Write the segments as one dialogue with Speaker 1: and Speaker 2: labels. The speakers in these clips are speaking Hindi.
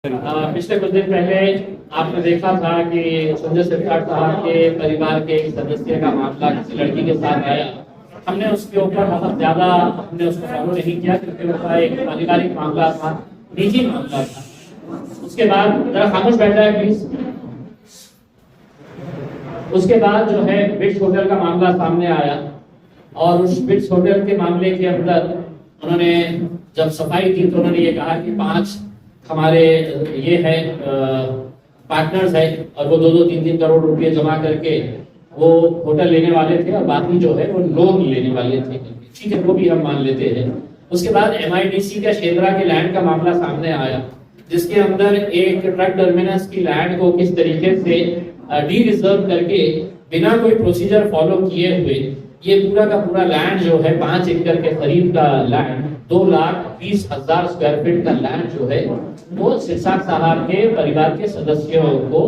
Speaker 1: पिछले कुछ दिन पहले आपने देखा था कि संजय सिरसाट साहब के परिवार के एक सदस्य का मामला किसी लड़की के साथ आया। हमने उसके ऊपर बहुत ज्यादा उसको फॉलो नहीं किया क्योंकि उसका एक पारिवारिक मामला था, निजी मामला था। उसके बाद जरा खामोश बैठा है प्लीज। उसके बाद जो है बिट्स होटल का मामला सामने आया और उस बिट्स होटल के मामले के अंदर उन्होंने जब सफाई दी तो उन्होंने ये कहा कि 5 हमारे ये है पार्टनर्स है और वो 2-3 करोड़ रुपए जमा करके वो होटल लेने वाले थे और बाकी जो है वो लोन लेने वाले थे। ठीक है, वो भी हम मान लेते हैं। उसके बाद MIDC का शेंद्रा के लैंड का मामला सामने आया जिसके अंदर एक ट्रक टर्मिनस की लैंड को किस तरीके से डी रिजर्व करके बिना कोई प्रोसीजर फॉलो किए हुए ये पूरा का पूरा लैंड जो है 5 एकड़ के करीब का लैंड 2,20,000 स्क्वायर फीट का लैंड जो है वो सिरसाट साहब के परिवार के सदस्यों को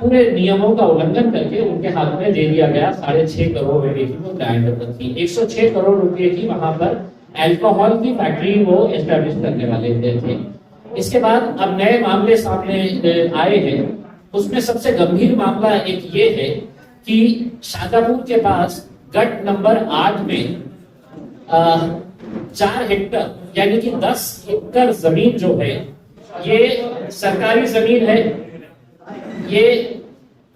Speaker 1: पूरे नियमों का उल्लंघन करके उनके हाथ में दे दिया गया। 6.5 करोड़ रुपए की वो लैंड थी। 106 करोड़ रुपए की वहां पर अल्कोहल की फैक्ट्री वो एस्टेब्लिश करने वाले थे। इसके बाद अब नए मामले सामने आए हैं। उसमें सबसे गंभीर मामला एक ये है कि शाजापुर के पास गट नंबर 8 में 4 हेक्टर यानी कि 10 एकड़ जमीन जो है ये सरकारी जमीन है। ये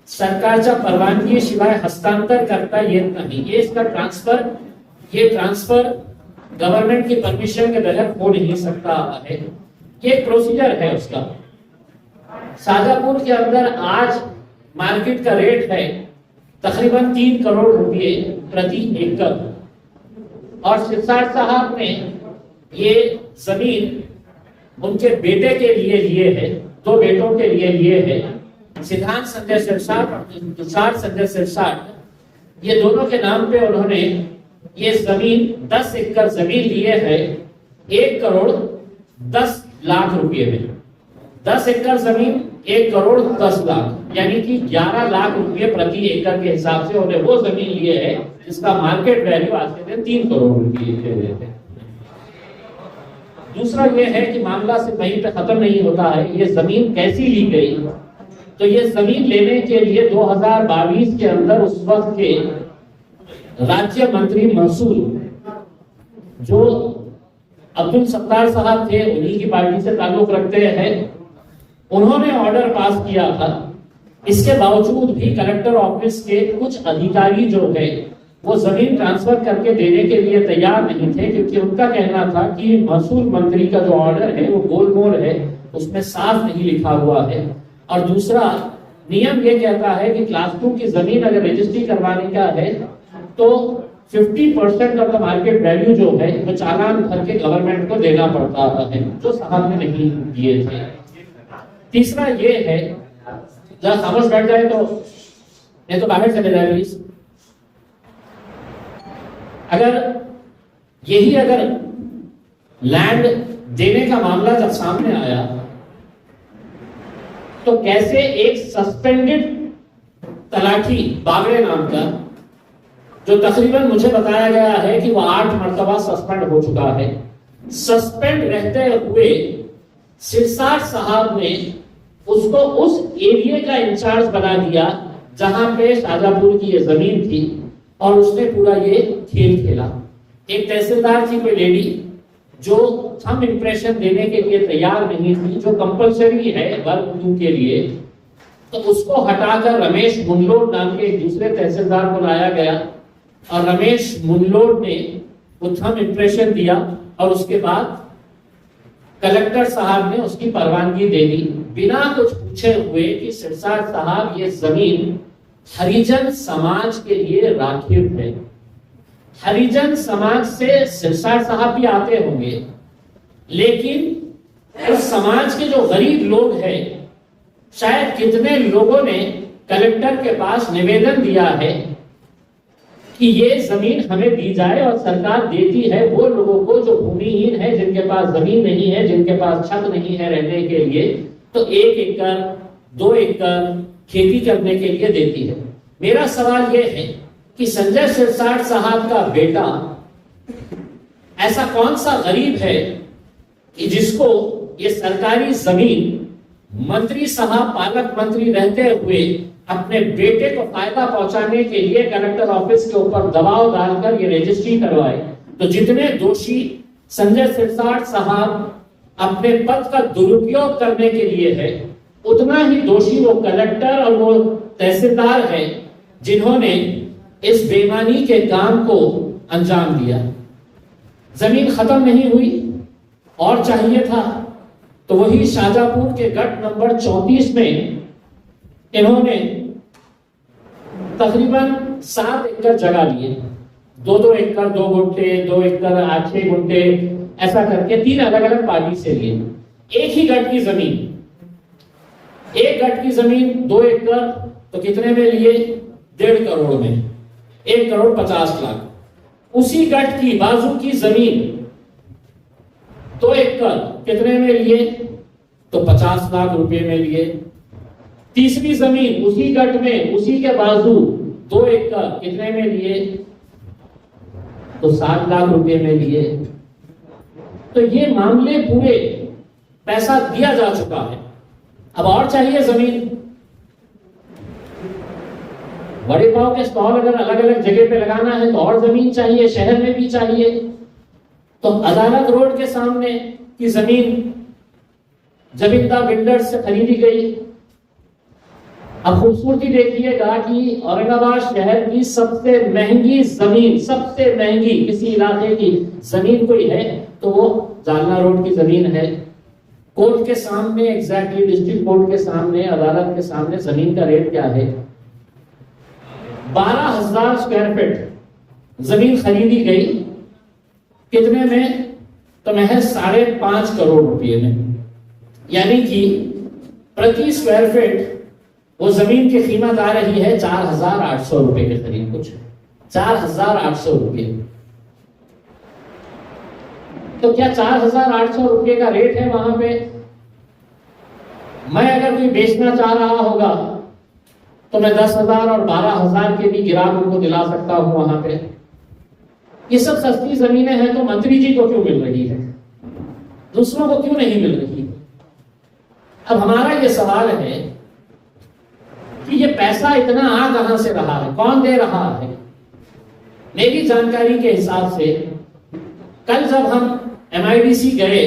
Speaker 1: सरकारच्या परवानगीशिवाय हस्तांतर करता येत नाही। ये इसका ट्रांसफर गवर्नमेंट की परमिशन के बगैर हो नहीं सकता है। ये प्रोसीजर है उसका। शाजापुर के अंदर आज मार्केट का रेट है तकरीबन 3 करोड़ रुपए प्रति एकड़ और सिरसाट साहब ने ये जमीन उनके बेटे के लिए है, 2 बेटों के लिए है। सिद्धांत संजय सिरसाट और तुषार संजय सिरसाट ये दोनों के नाम पे उन्होंने ये जमीन 10 एकड़ जमीन लिए है 1 करोड़ 10 लाख रुपए में। 10 एकड़ जमीन 1 करोड़ 10 लाख यानी कि 11 लाख रुपए प्रति एकड़ के हिसाब से उन्हें वो जमीन लिए है जिसका मार्केट वैल्यू आज के दिन 3 करोड़ रुपए है। दूसरा ये है कि मामला से कहीं पे खत्म नहीं होता है। ये जमीन कैसी ली गई? तो ये जमीन लेने के लिए 2022 के अंदर उस वक्त के राज्य मंत्री महसूल जो अब्दुल सत्तार साहब थे, उन्हीं की पार्टी से ताल्लुक रखते हैं, उन्होंने ऑर्डर पास किया था। इसके बावजूद भी कलेक्टर ऑफिस के कुछ अधिकारी जो है वो जमीन ट्रांसफर करके देने के लिए तैयार नहीं थे क्योंकि उनका कहना था कि महसूल मंत्री का जो ऑर्डर है वो गोलमोल है, उसमें साफ नहीं लिखा हुआ है। और दूसरा नियम ये कहता है कि क्लास 2 की जमीन अगर रजिस्ट्री करवाने का है तो 50% ऑफ द मार्केट वैल्यू जो है वो चालान भर के गवर्नमेंट को देना पड़ता है, जो साहब ने नहीं दिए थे। तीसरा ये है, जरा खामोश बैठ जाए तो नहीं तो बाहर चले जाए प्लीज। अगर लैंड देने का मामला जब सामने आया तो कैसे एक सस्पेंडेड तलाठी बागड़े नाम का, जो तकरीबन मुझे बताया गया है कि वो 8 मरतबा सस्पेंड हो चुका है, सस्पेंड रहते हुए सिरसाट साहब ने उसको उस एरिया का इंचार्ज बना दिया जहां पे शाजापुर की ये जमीन थी और उसने पूरा ये खेल खेला। एक तहसीलदार थी कोई लेडी जो थंब इंप्रेशन देने के लिए तैयार नहीं थी, जो कंपलसरी है वर्ग 2 के लिए, तो उसको हटाकर रमेश मुनलोड नाम के एक दूसरे तहसीलदार को लाया गया और रमेश मुनलोड ने वो थंब इंप्रेशन दिया और उसके बाद कलेक्टर साहब ने उसकी परवानगी दे दी बिना कुछ पूछे हुए कि सिरसाट साहब ये जमीन हरिजन समाज के लिए राखिव है। हरिजन समाज से सिरसाट साहब भी आते होंगे, लेकिन उस समाज के जो गरीब लोग हैं, शायद कितने लोगों ने कलेक्टर के पास निवेदन दिया है कि ये जमीन हमें दी जाए और सरकार देती है वो लोगों को जो भूमिहीन है, जिनके पास जमीन नहीं है, जिनके पास छत नहीं है रहने के लिए, तो 1 एकड़ 2 एकड़ खेती करने के लिए देती है। मेरा सवाल यह है कि संजय सिरसाट साहब का बेटा ऐसा कौन सा गरीब है कि जिसको ये सरकारी जमीन मंत्री साहब पालक मंत्री रहते हुए अपने बेटे को फायदा पहुंचाने के लिए कलेक्टर ऑफिस के ऊपर दबाव डालकर ये रजिस्ट्री करवाए, तो जितने दोषी संजय सिरसाट साहब अपने पद का दुरुपयोग करने के लिए है, उतना ही दोषी वो कलेक्टर और वो तहसीलदार है जिन्होंने इस बेईमानी के काम को अंजाम दिया। जमीन खत्म नहीं हुई और चाहिए था, तो वही शाहजहांपुर के गट नंबर 34 में इन्होंने तकरीबन 7 एकड़ जगह लिए, 2-2 एकड़ 2 गुंठे 2 एकड़ 8-6 गुंठे ऐसा करके 3 अलग अलग पार्टी से लिए। एक ही गट की जमीन, एक गट की जमीन 2 एकड़ तो कितने में लिए? 1.5 करोड़ में, 1,50,00,000। उसी गट की बाजू की जमीन 2 एकड़ कितने में लिए? तो 50 लाख रुपए में लिए। तीसरी जमीन उसी गट में, उसी के बाजू 2 एकड़ कितने में लिए? तो 60 लाख रुपए में लिए। तो ये मामले पूरे, पैसा दिया जा चुका है, अब और चाहिए जमीन। बड़े पाव के स्टॉल अगर अलग अलग जगह पे लगाना है तो और जमीन चाहिए, शहर में भी चाहिए। तो अदालत रोड के सामने की जमीन जमींदा बिल्डर्स से खरीदी गई। अब खूबसूरती देखिएगा कि औरंगाबाद शहर की सबसे महंगी जमीन, सबसे महंगी किसी इलाके की जमीन कोई है तो वो जालना रोड की जमीन है। कोर्ट के सामने, एग्जैक्टली डिस्ट्रिक्ट कोर्ट के सामने, अदालत के सामने जमीन का रेट क्या है? 12,000 स्क्वायर फीट जमीन खरीदी गई। कितने में? तो महज 5.5 करोड़ रुपए में। यानी कि प्रति स्क्वायर फीट वो जमीन की कीमत आ रही है 4,800 रुपए के करीब, कुछ 4,800 रुपए। तो क्या 4,800 रुपए का रेट है वहां पे? मैं अगर कोई बेचना चाह रहा होगा तो मैं 10,000 और 12,000 के भी गिराक उनको दिला सकता हूं वहां पे। ये सब सस्ती जमीनें हैं तो मंत्री जी को क्यों मिल रही है, दूसरों को क्यों नहीं मिल रही? अब हमारा ये सवाल है कि ये पैसा इतना आ कहां से रहा है, कौन दे रहा है? मेरी जानकारी के हिसाब से कल जब हम MIDC गए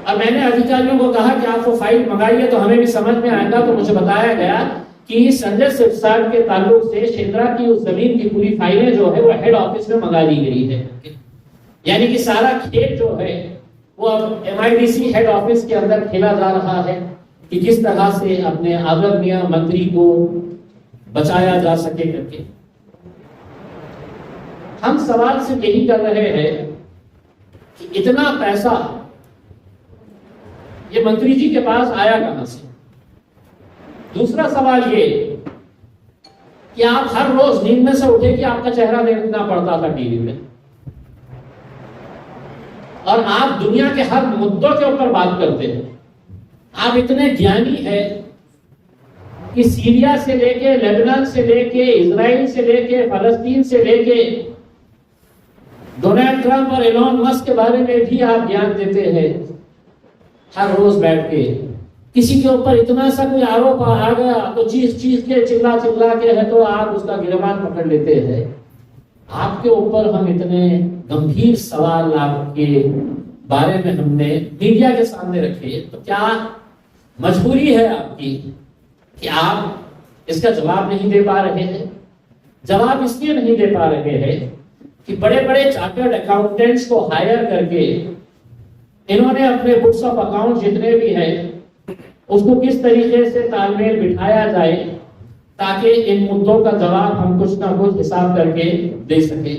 Speaker 1: और मैंने अधिकारियों को कहा कि आप वो फाइल मंगाइए तो हमें भी समझ में आएगा, तो मुझे बताया गया कि संजय सिरसाट के ताल्लुक से शेंद्रा की उस जमीन की पूरी फाइलें जो है वो हेड ऑफिस में मंगा ली गई है। यानी कि सारा खेल जो है वो अब MIDC हेड ऑफिस के अंदर खेला जा रहा है कि किस तरह से अपने आदरणीय मंत्री को बचाया जा सके करके। हम सवाल सिर्फ यही कर रहे हैं कि इतना पैसा ये मंत्री जी के पास आया कहां से? दूसरा सवाल ये कि आप हर रोज नींद में से उठे कि आपका चेहरा देखना पड़ता था टीवी में, और आप दुनिया के हर मुद्दों के ऊपर बात करते हैं। आप इतने ज्ञानी हैं कि सीरिया से लेके, लेबनान से लेके, इजराइल से लेके, फलस्तीन से लेके, डोनाल्ड ट्रंप और एलोन मस्क के बारे में भी आप ज्ञान देते हैं हर रोज बैठ के। किसी के ऊपर इतना सा कोई आरोप आ गया तो चीख के, चिल्ला के है तो आप उसका गिरबान पकड़ लेते हैं। आपके ऊपर हम इतने गंभीर सवाल आपके बारे में हमने मीडिया के सामने रखे, तो क्या मजबूरी है आपकी कि आप इसका जवाब नहीं दे पा रहे हैं? जवाब इसलिए नहीं दे पा रहे हैं कि बड़े बड़े चार्टर्ड अकाउंटेंट्स को हायर करके इन्होंने अपने बुक्स ऑफ अकाउंट जितने भी हैं उसको किस तरीके से तालमेल बिठाया जाए ताकि इन मुद्दों का जवाब हम कुछ ना कुछ हिसाब करके दे सके।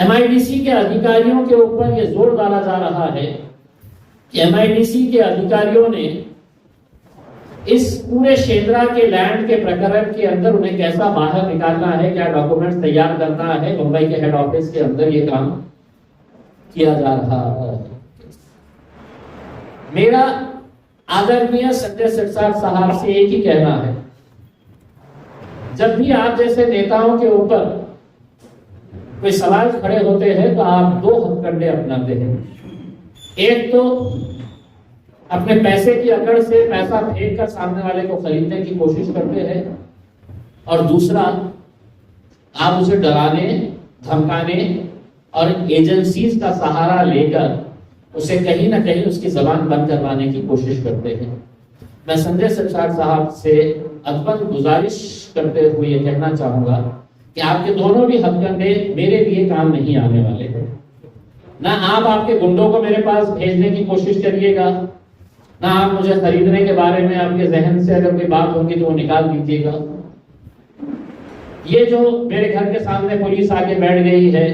Speaker 1: MIDC के अधिकारियों के ऊपर यह जोर डाला जा रहा है कि MIDC के अधिकारियों ने इस पूरे शेंद्रा के लैंड के प्रकरण के अंदर उन्हें कैसा बाहर निकालना है, क्या डॉक्यूमेंट्स तैयार करना है। मुंबई के हेड ऑफिस के अंदर ये काम किया जा रहा है। मेरा आदरणीय संजय सिरसाट साहब से एक ही कहना है, जब भी आप जैसे नेताओं के ऊपर कोई सवाल खड़े होते हैं तो आप 2 हथकंडे अपनाते हैं। एक तो अपने पैसे की अकड़ से पैसा फेंक कर सामने वाले को खरीदने की कोशिश करते हैं, और दूसरा आप उसे डराने, धमकाने और एजेंसीज का सहारा लेकर उसे कहीं ना कहीं उसकी जबान बंद करवाने की कोशिश करते हैं। मैं संजय सिरसाट साहब से अदबन गुजारिश करते हुए ये कहना चाहूंगा कि आपके दोनों भी हथकंडे मेरे लिए काम नहीं आने वाले हैं। ना आप आपके गुंडों को मेरे पास भेजने की कोशिश करिएगा, ना आप मुझे खरीदने के बारे में आपके जहन से अगर कोई बात होगी तो वो निकाल दीजिएगा। ये जो मेरे घर के सामने पुलिस आके बैठ गई है,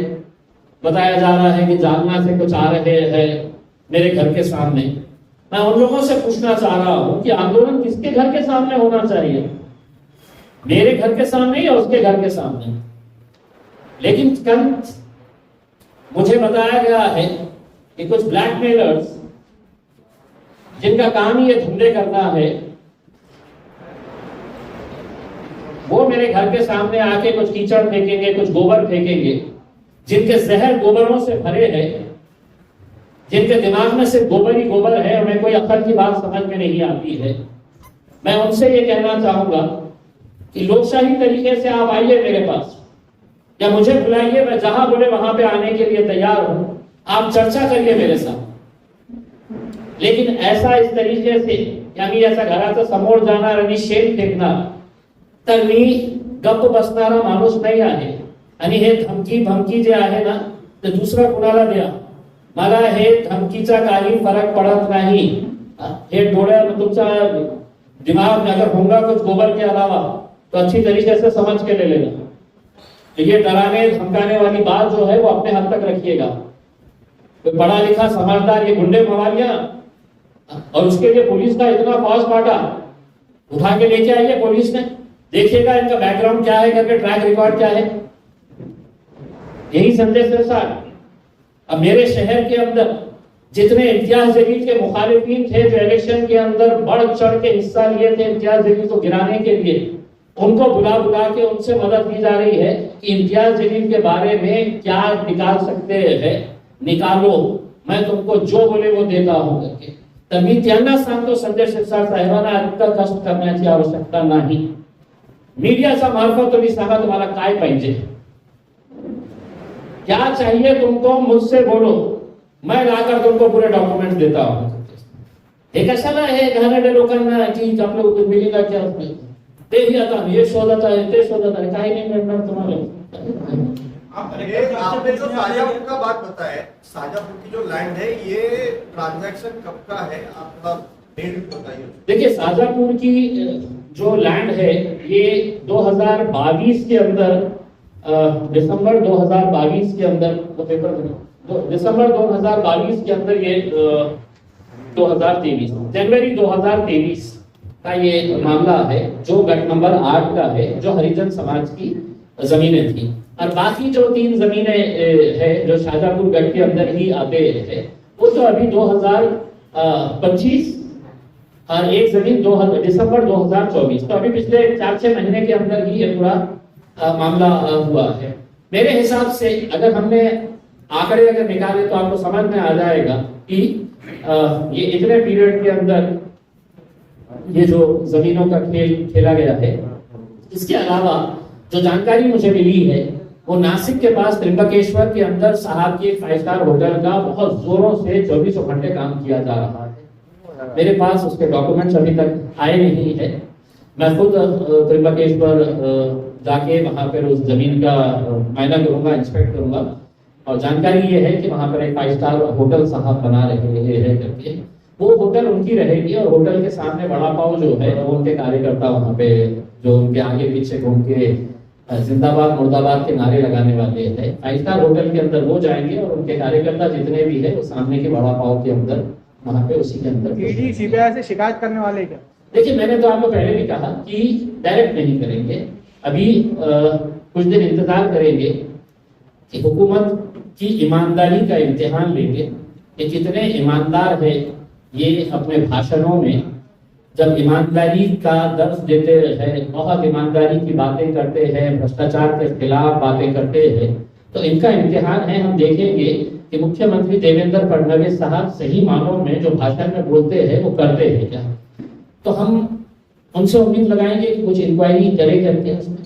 Speaker 1: बताया जा रहा है कि जालना से कुछ आ रहे हैं मेरे घर के सामने, मैं उन लोगों से पूछना चाह रहा हूं कि आंदोलन किसके घर के सामने होना चाहिए, मेरे घर के सामने या उसके घर के सामने? लेकिन कल मुझे बताया गया है कि कुछ ब्लैकमेलर्स जिनका काम ये धंधे करना है, वो मेरे घर के सामने आके कुछ कीचड़ फेंकेंगे, कुछ गोबर फेंकेंगे, जिनके जहर गोबरों से भरे हैं, जिनके दिमाग में सिर्फ गोबर ही गोबर है, उन्हें कोई अकल की बात समझ में नहीं आती है। मैं उनसे ये कहना चाहूंगा कि लोकशाही तरीके से आप आइए मेरे पास, या मुझे बुलाइए, मैं जहां बोले वहां पे आने के लिए तैयार हूं। आप चर्चा करिए मेरे साथ, लेकिन ऐसा इस तरीके से यानी ऐसा घराचा समोर जाणार आणि शेण फेकणार तर मी गप्प बसणारा माणूस नाही आहे। आणि हे धमकी भमकी जे आहे ना ते दुसरा कुणाला द्या, मला हे धमकीचा काही फरक पड़त नहीं। हे डोळ्या तुमचा दिमाग में अगर होगा कुछ गोबर के अलावा तो अच्छी तरीके से समझ के ले लेना। तो ये डराने धमकाने वाली बात जो है वो अपने हद तक रखिएगा। कोई पढ़ा लिखा समझदार ये गुंडे मवालिया, और उसके लिए पुलिस का इतना फौज बांटा, उठा के लेके आई है पुलिस ने, देखिएगा इनका बैकग्राउंड क्या है, करके ट्रैक रिकॉर्ड क्या है। यही संजय सिरसाट। अब मेरे शहर के अंदर जितने इम्तियाज जलील के मुखालिफिन थे, जो इलेक्शन के अंदर बढ़ चढ़ के हिस्सा लिए थे इम्तियाज जलील को गिराने के लिए, उनको बुला बुला के उनसे मदद की जा रही है कि इम्तियाज जलील के बारे में क्या निकाल सकते हैं, निकालो, मैं तुमको जो बोले वो देता हूं करके। तर मी त्यांना सांगतो, संजय शिरसाट साहेबांना इतकं कष्ट करण्याची आवश्यकता नाही। मीडियाचा मार्फत तुम्ही सांगा तुम्हाला काय पाहिजे, क्या चाहिए तुमको, मुझसे बोलो, मैं लाकर तुमको पूरे डॉक्यूमेंट्स देता हूं। हे कशाला हे घाणेरड्या लोकांना की आपलं मिलीला क्या उसमें ते ही आता ये शोधत आहे, ते शोधत आहे, काही नहीं मिळणार तुम्हाला।
Speaker 2: आपने जो शाजापुर का बात बताया, शाजापुर की जो लैंड है ये ट्रांजैक्शन कब का है, आपका डेट बताइए।
Speaker 1: देखिए शाजापुर की जो लैंड है ये 2022 के अंदर, दिसंबर 2022 के अंदर, तो पेपर दिसंबर 2022 के अंदर ये 2023 जनवरी 2023 का ये मामला है, जो गट नंबर 8 का है, जो हरिजन समाज की जमीनें थी। और बाकी जो 3 जमीनें है जो शाजापुर गढ़ के अंदर ही आते हैं, वो तो अभी 2025 और एक जमीन दिसंबर 2024, तो अभी पिछले 4-6 महीने के अंदर ही ये पूरा मामला हुआ है। मेरे हिसाब से अगर हमने आंकड़े अगर निकाले तो आपको समझ में आ जाएगा कि ये इतने पीरियड के अंदर ये जो जमीनों का खेल खेला गया है। इसके अलावा जो जानकारी मुझे मिली है वो नासिक के पास त्रिंबकेश्वर के अंदर साहब की एक 5 स्टार होटल का बहुत जोरों से 24 घंटे काम किया जा रहा है। मेरे पास उसके डॉक्यूमेंट्स अभी तक आए नहीं है। मैं खुद त्रिंबकेश्वर जाके वहां पर उस जमीन का मायना करूंगा, इंस्पेक्ट करूंगा, और जानकारी ये है कि वहां पर एक 5 स्टार होटल साहब बना रहे हैं करके। वो होटल उनकी रहेगी और होटल के सामने वड़ा पाव जो है वो उनके कार्यकर्ता वहां पे जो उनके आगे पीछे घूम के जिंदाबाद मुर्दाबाद के नारे लगाने वाले हैं। 5 स्टार होटल के अंदर वो जाएंगे और उनके कार्यकर्ता जितने भी है वो सामने के वड़ा पाव के अंदर वहां पे उसी के अंदर
Speaker 3: ईडी सीबीआई से शिकायत करने वाले क्या?
Speaker 1: देखिए मैंने तो आपको पहले भी कहा कि डायरेक्ट नहीं करेंगे, अभी कुछ दिन इंतजार करेंगे कि हुकूमत की ईमानदारी का इम्तिहान लेंगे कि कितने ईमानदार है ये अपने भाषणों में जब ईमानदारी का दर्ज देते हैं, बहुत ईमानदारी की बातें करते हैं, भ्रष्टाचार के खिलाफ बातें करते हैं, तो इनका इम्तिहान है। हम देखेंगे कि मुख्यमंत्री देवेंद्र फडणवीस साहब सही मानों में जो भाषण में बोलते हैं वो करते हैं क्या। तो हम उनसे उम्मीद लगाएंगे कि कुछ इंक्वायरी करे करके उसमें,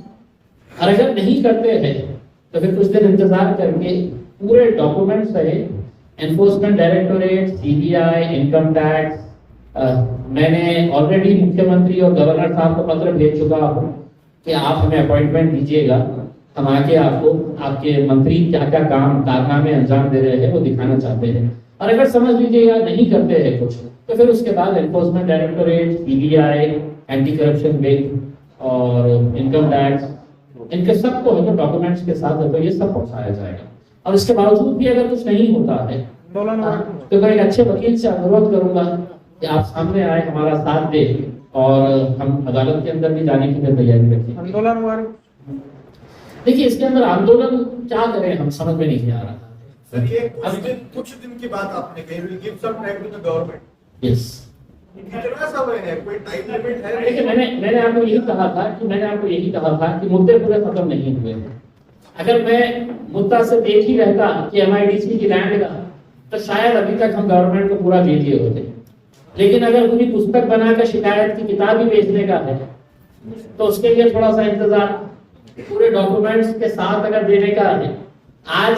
Speaker 1: और अगर नहीं करते हैं तो फिर कुछ दिन इंतजार करके पूरे डॉक्यूमेंट्स रहे, enforcement directorate, CBI, income tax, मैंने ऑलरेडी मुख्यमंत्री और गवर्नर साहब को पत्र भेज चुका हूँ कि आप हमें अपॉइंटमेंट दीजिएगा, हम आके आपको आपके मंत्री क्या क्या काम कारनामे अंजाम दे रहे हैं वो दिखाना चाहते हैं। और अगर समझ लीजिएगा नहीं करते हैं कुछ, तो फिर उसके बाद enforcement directorate, CBI, anti corruption wing और इनकम टैक्स, इनके सबको है डॉक्यूमेंट्स के साथ है तो ये सब पहुंचाया जाएगा। और इसके बावजूद भी अगर कुछ नहीं होता है तो मैं एक अच्छे वकील से अनुरोध करूंगा कि आप सामने आए, हमारा साथ दे और हम अदालत के अंदर भी जाने की तैयारी रखें।
Speaker 3: आंदोलन
Speaker 1: देखिए इसके अंदर आंदोलन क्या करें हम समझ में नहीं आ रहा।
Speaker 2: सर ये कुछ दिन की बात आपने कही, will give some time to the government.
Speaker 1: Yes,
Speaker 2: कितना समय है, कोई टाइम लिमिट है?
Speaker 1: देखिए मैंने आपको यही कहा था कि मुद्दे पूरे खत्म नहीं हुए हैं। अगर मैं मुद्दा से देख ही रहता कि एमआईडीसी की लैंड का, तो शायद अभी तक हम गवर्नमेंट को पूरा दे दिए होते। लेकिन अगर पूरी पुस्तक बनाकर शिकायत की किताब ही बेचने का है तो उसके लिए थोड़ा सा इंतजार, पूरे डॉक्यूमेंट्स के साथ अगर देने का है। आज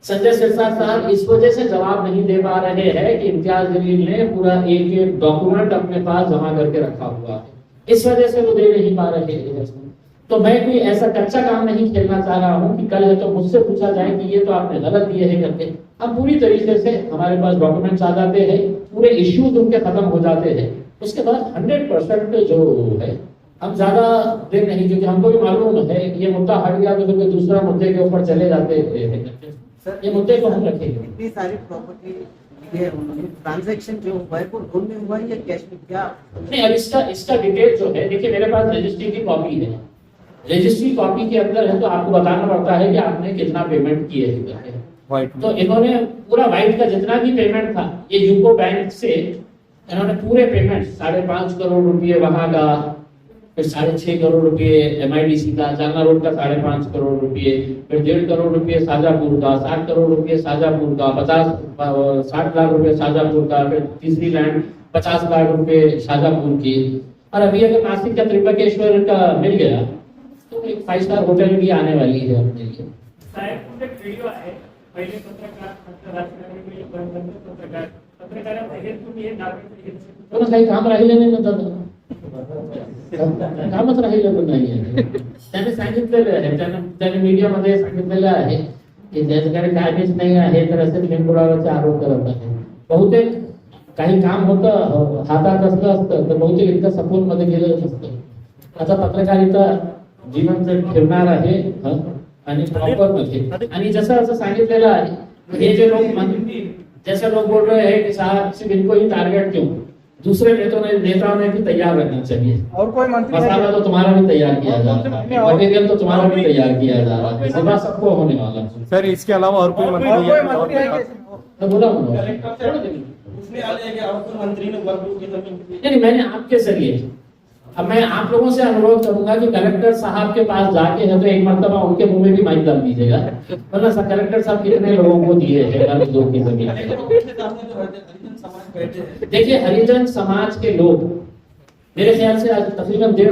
Speaker 1: संजय सिरसा साहब इस वजह से जवाब नहीं दे पा रहे हैं कि इम्तियाज जलील ने पूरा एक डॉक्यूमेंट अपने पास जमा करके रखा हुआ है, इस वजह से वो दे नहीं पा रहे हैं। तो मैं कोई ऐसा कच्चा काम नहीं खेलना चाह रहा हूँ कि कल है तो मुझसे पूछा जाए कि ये तो आपने गलत दिए है करके। अब पूरी तरीके से हमारे पास डॉक्यूमेंट्स आ जाते हैं, पूरे इश्यूज उनके खत्म हो जाते हैं, उसके बाद 100% जो है हम ज्यादा देर नहीं, क्योंकि हमको भी मालूम है कि ये मुद्दा हट गया तो फिर कोई दूसरा मुद्दे के ऊपर चले जाते हैं। ये मुद्दे को हम रखेंगे।
Speaker 4: इतनी सारी प्रॉपर्टी ये ट्रांजैक्शन जो हुआ है वो लोन में हुआ है या कैश में, क्या
Speaker 1: नहीं? अब इसका डिटेल जो है, देखिए मेरे पास रजिस्ट्री की कॉपी है, रजिस्ट्री कॉपी के अंदर है तो आपको बताना पड़ता है कि आपने कितना पेमेंट किए हैं। तो इन्होंने पूरा वाइट का जितना भी पेमेंट था ये यूको बैंक से इन्होंने पूरे पेमेंट 5.5 करोड़ रुपए वहां का, फिर 6.5 करोड़ रुपए एमआईडीसी का, जालना रोड का 5.5 करोड़ रुपए, फिर 1.5 करोड़ रुपए शाजापुर का, 60 करोड़ रुपए शाजापुर का, 60 लाख रुपए शाजापुर का, फिर तीसरी लैंड 50 लाख रुपए शाजापुर की। और अभी अगर नासिक का त्रिंबकेश्वर का मिल गया तो एक 5 स्टार होटल भी आने वाली है अपने लिए। वीडियो आहे पहिले पत्रकार काही काम राहिलं नाही ना, कामच राहिलं नाही. त्याने सांगितलेलं आहे, त्याने मीडियामध्ये सांगितलेलं आहे की ज्याच्याकडे काहीच नाही आहे तर असे बिनबुडावाचे आरोप करत आहे. बहुतेक काही काम होतं हातात असलं असतं तर बहुतेक इतकं सपोर्ट मध्ये गेलं नसतं. आता पत्रकारिता जीवन जर ठेवणार आहे आणि प्रॉपर मध्ये, आणि जसं असं सांगितलेलं आहे हे जे लोग जैसे लोग बोल रहे हैं कि साहब सिर्फ इनको ही टारगेट क्यों, दूसरे नेताओं ने भी तैयार रहना चाहिए.
Speaker 3: और कोई मंत्री
Speaker 1: मसाला तो तुम्हारा भी तैयार किया जा रहा है, मटेरियल तो तुम्हारा भी तैयार किया जा रहा है, सिवा सबको होने वाला है.
Speaker 5: सर इसके अलावा और कोई मंत्री है?
Speaker 1: तो बोला नहीं, मैंने आपके जरिए अब मैं आप लोगों से अनुरोध करूंगा कि कलेक्टर साहब के पास जाके है तो एक मर्तबा उनके मुंह में भी माइक डाल दीजिएगा, वरना कलेक्टर साहब कितने लोगों को दिए हैं लोग की जमीन. देखिए हरिजन समाज के लोग मेरे ख्याल से आज तकरीबन 2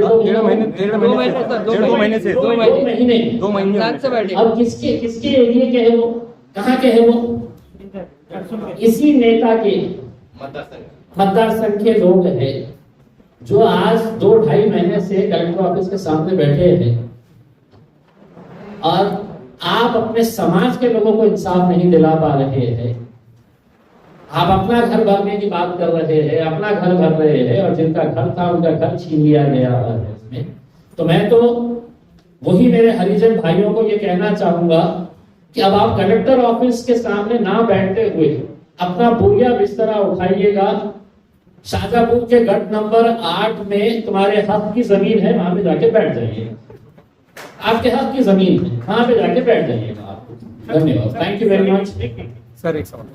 Speaker 1: महीने अब किसके एरिया के है वो, कहाँ के है वो, इसी नेता के मतदार संघ के लोग हैं जो आज 2-2.5 महीने से कलेक्टर ऑफिस के सामने बैठे हैं और आप अपने समाज के लोगों को इंसाफ नहीं दिला पा रहे हैं. आप अपना घर भरने की बात कर रहे हैं, अपना घर भर रहे हैं और जिनका घर था उनका घर छीन लिया गया है इसमें. तो मैं तो वही मेरे हरिजन भाइयों को ये कहना चाहूंगा कि अब आप कलेक्टर ऑफिस के सामने ना बैठते हुए अपना बोरिया बिस्तरा उठाइएगा. शाजापुर के गट नंबर 8 में तुम्हारे हक की जमीन है, वहां पे जाके बैठ जाइए. आपके हक की जमीन है, वहां पे जाके बैठ जाइएगा. आपको धन्यवाद. Thank you very much.
Speaker 5: Sir एक सवाल